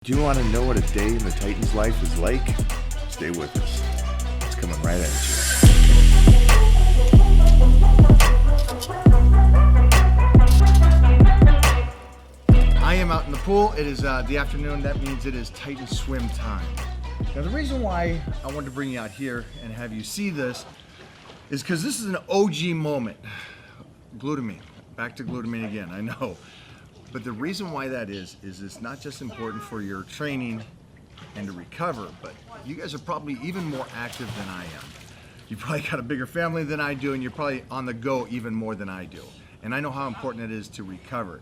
Do you want to know what a day in the Titans' life is like? Stay with us. It's coming right at you. I am out in the pool. It is the afternoon. That means it is Titan swim time. Now, the reason why I wanted to bring you out here and have you see this is because this is an OG moment. Glutamine. Back to glutamine again, I know. But the reason why that is it's not just important for your training and to recover, but you guys are probably even more active than I am. You probably got a bigger family than I do, and you're probably on the go even more than I do. And I know how important it is to recover.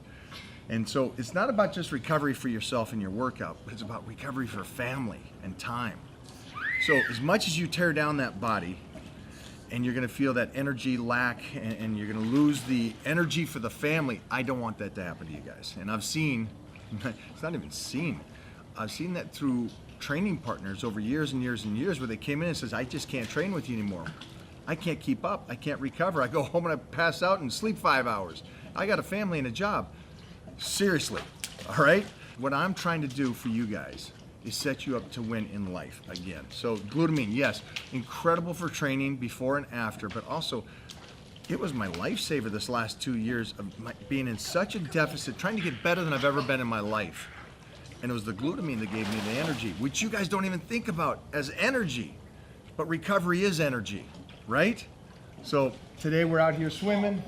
And so it's not about just recovery for yourself and your workout, but it's about recovery for family and time. So as much as you tear down that body, and you're gonna feel that energy lack, and you're gonna lose the energy for the family. I don't want that to happen to you guys. And I've seen, it's not even seen, I've seen that through training partners over years and years and years where they came in and says, I just can't train with you anymore. I can't keep up, I can't recover. I go home and I pass out and sleep 5 hours. I got a family and a job. Seriously, all right? What I'm trying to do for you guys is set you up to win in life again. So glutamine, yes, incredible for training before and after, but also it was my lifesaver this last 2 years of being in such a deficit, trying to get better than I've ever been in my life. And it was the glutamine that gave me the energy, which you guys don't even think about as energy, but recovery is energy, right? So today we're out here swimming.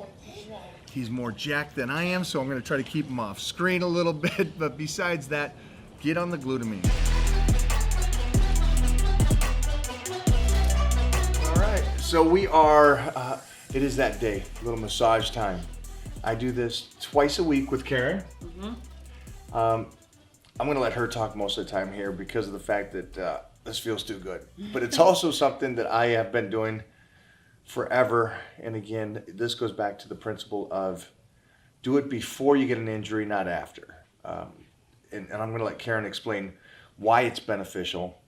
He's more jacked than I am, so I'm gonna try to keep him off screen a little bit, but besides that, get on the glutamine. All right, so we are, it is that day, a little massage time. I do this twice a week with Karen. I'm gonna let her talk most of the time here because of the fact that this feels too good. But it's also something that I have been doing forever. And again, this goes back to the principle of do it before you get an injury, not after. And I'm going to let Karen explain why it's beneficial.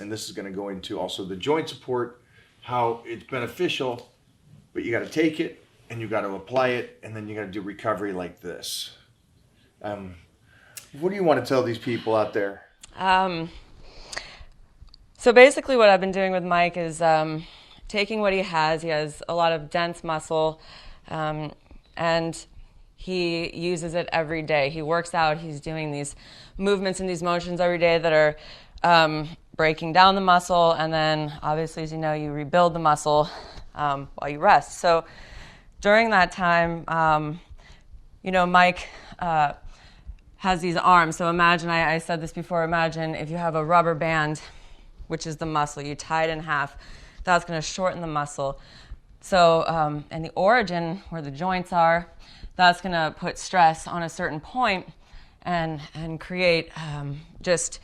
And this is going to go into also the joint support, how it's beneficial, but you got to take it and you got to apply it, and then you got to do recovery like this. What do you want to tell these people out there? So basically what I've been doing with Mike is taking what he has. He has a lot of dense muscle, and he uses it every day. He works out, he's doing these movements and these motions every day that are breaking down the muscle, and then obviously, as you know, you rebuild the muscle while you rest. So during that time, Mike has these arms. So imagine, I said this before, imagine if you have a rubber band, which is the muscle, you tie it in half, that's gonna shorten the muscle. So, and the origin where the joints are, that's going to put stress on a certain point and create just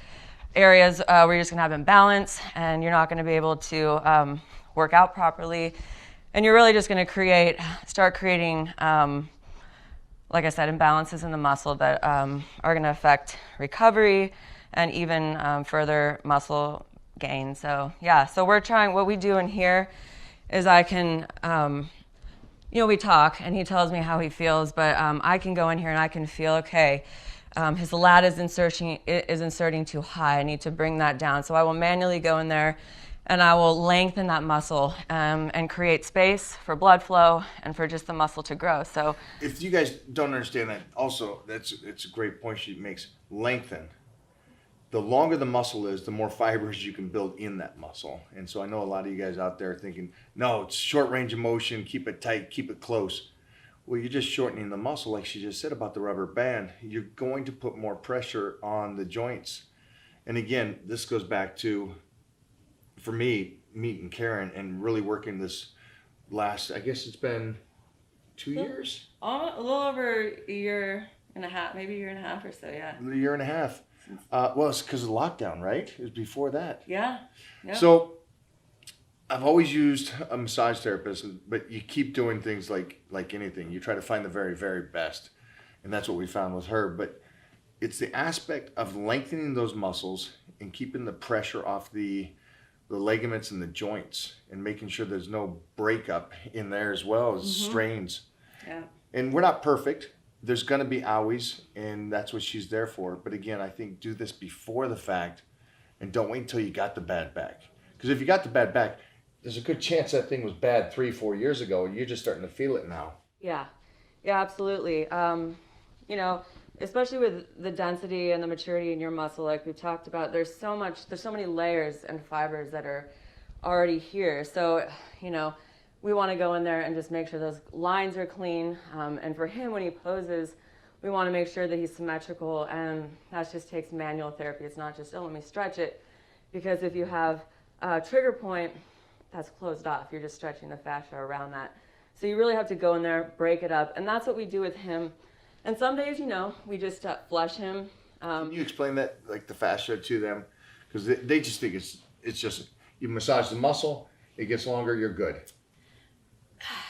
areas where you're just going to have imbalance, and you're not going to be able to work out properly. And you're really just going to start creating, like I said, imbalances in the muscle that are going to affect recovery and even further muscle gain. So yeah, so what we do in here is I can, we talk and he tells me how he feels, but I can go in here and I can feel, okay, his lat is inserting too high. I need to bring that down. So I will manually go in there and I will lengthen that muscle and create space for blood flow and for just the muscle to grow. So if you guys don't understand that, also, it's a great point she makes, lengthen. The longer the muscle is, the more fibers you can build in that muscle. And so I know a lot of you guys out there are thinking, no, it's short range of motion, keep it tight, keep it close. Well, you're just shortening the muscle, like she just said about the rubber band. You're going to put more pressure on the joints. And again, this goes back to, for me, meeting Karen and really working this last, I guess it's been 2 years? A little over a year and a half, maybe a year and a half or so, yeah. A year and a half. Well, it's because of the lockdown, right? It was before that. Yeah. So I've always used a massage therapist, but you keep doing things like anything. You try to find the very, very best. And that's what we found with her. But it's the aspect of lengthening those muscles and keeping the pressure off the ligaments and the joints and making sure there's no breakup in there as well as strains. Yeah. And we're not perfect. there's going to be owies, and that's what she's there for. But again, I think do this before the fact, and don't wait until you got the bad back. Because if you got the bad back, there's a good chance that thing was bad 3-4 years ago, and you're just starting to feel it now. Yeah, yeah, absolutely. You know, especially with the density and the maturity in your muscle, like we've talked about, there's so many layers and fibers that are already here. So, you know, we want to go in there and just make sure those lines are clean. And for him, when he poses, we want to make sure that he's symmetrical, and that just takes manual therapy. It's not just, oh, let me stretch it, because if you have a trigger point, that's closed off. You're just stretching the fascia around that. So you really have to go in there, break it up, and that's what we do with him. And some days, you know, we just flush him. Can you explain that, like the fascia, to them? Because they just think it's just, you massage the muscle, it gets longer, you're good.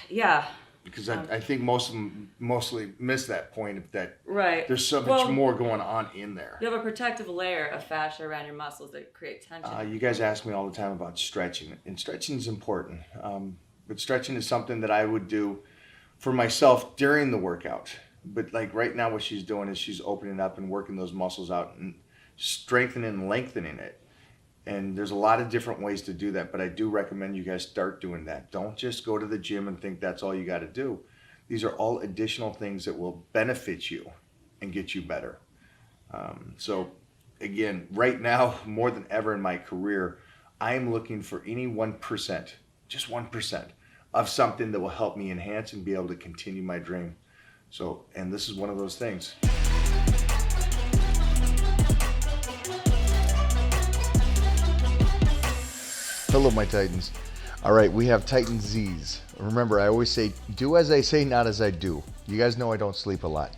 Yeah. Because I think most of them mostly miss that point of that. Right. There's so much more going on in there. You have a protective layer of fascia around your muscles that create tension. You guys ask me all the time about stretching, and stretching is important. But stretching is something that I would do for myself during the workout. But like right now, what she's doing is she's opening up and working those muscles out and strengthening and lengthening it. And there's a lot of different ways to do that, but I do recommend you guys start doing that. Don't just go to the gym and think that's all you got to do. These are all additional things that will benefit you and get you better. So again, right now, more than ever in my career, I am looking for any 1%, just 1% of something that will help me enhance and be able to continue my dream. So, and this is one of those things. Hello, my Titans. All right, we have Titan Z's. Remember, I always say, do as I say, not as I do. You guys know I don't sleep a lot.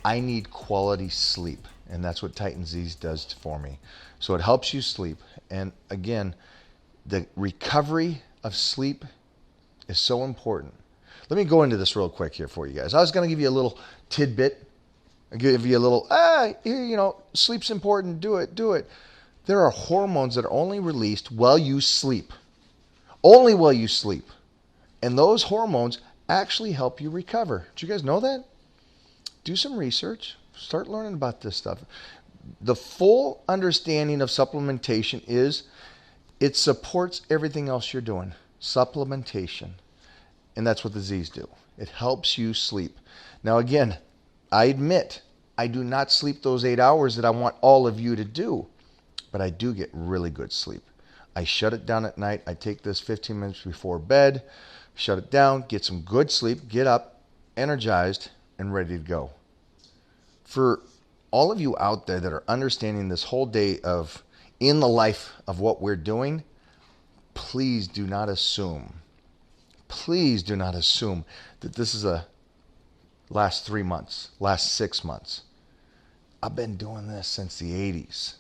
I need quality sleep, and that's what Titan Z's does for me. So it helps you sleep. And again, the recovery of sleep is so important. Let me go into this real quick here for you guys. I was going to give you a little tidbit. I'll give you a little, here, you know, sleep's important, do it. There are hormones that are only released while you sleep. Only while you sleep. And those hormones actually help you recover. Did you guys know that? Do some research. Start learning about this stuff. The full understanding of supplementation is it supports everything else you're doing. Supplementation. And that's what the Z's do. It helps you sleep. Now again, I admit, I do not sleep those 8 hours that I want all of you to do. But I do get really good sleep. I shut it down at night. I take this 15 minutes before bed, shut it down, get some good sleep, get up, energized, and ready to go. For all of you out there that are understanding this whole day of in the life of what we're doing, please do not assume that this is a last 3 months, last 6 months. I've been doing this since the 80s.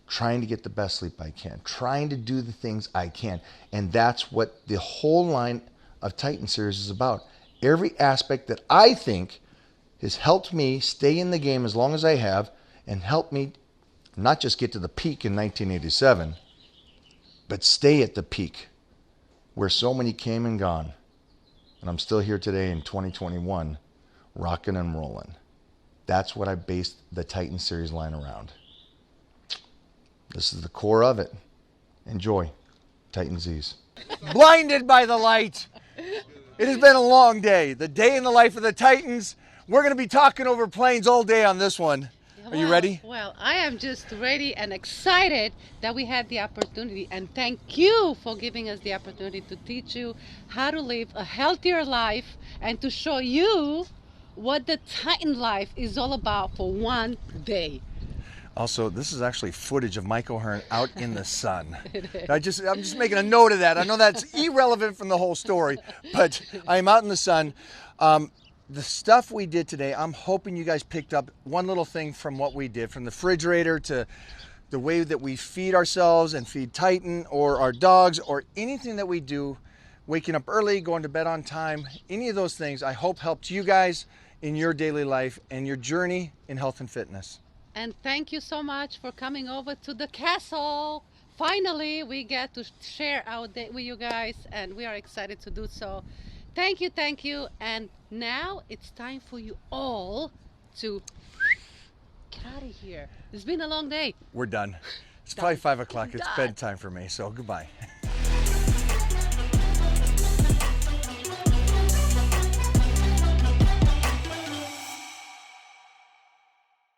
Trying to get the best sleep I can, trying to do the things I can. And that's what the whole line of Titan series is about. Every aspect that I think has helped me stay in the game as long as I have and helped me not just get to the peak in 1987, but stay at the peak where so many came and gone. And I'm still here today in 2021, rocking and rolling. That's what I based the Titan series line around. This is the core of it. Enjoy. Titan Z's. Blinded by the light. It has been a long day. The day in the life of the Titans. We're going to be talking over planes all day on this one. Are you ready? Well, I am just ready and excited that we had the opportunity. And thank you for giving us the opportunity to teach you how to live a healthier life and to show you what the Titan life is all about for one day. Also, this is actually footage of Mike O'Hearn out in the sun. I'm just making a note of that. I know that's irrelevant from the whole story, but I'm out in the sun. The stuff we did today, I'm hoping you guys picked up one little thing from what we did, from the refrigerator to the way that we feed ourselves and feed Titan or our dogs or anything that we do, waking up early, going to bed on time, any of those things I hope helped you guys in your daily life and your journey in health and fitness. And thank you so much for coming over to the castle. Finally, we get to share our day with you guys, and we are excited to do so. Thank you, thank you. And now it's time for you all to get out of here. It's been a long day. We're done. It's probably 5 o'clock. It's bedtime for me, so goodbye.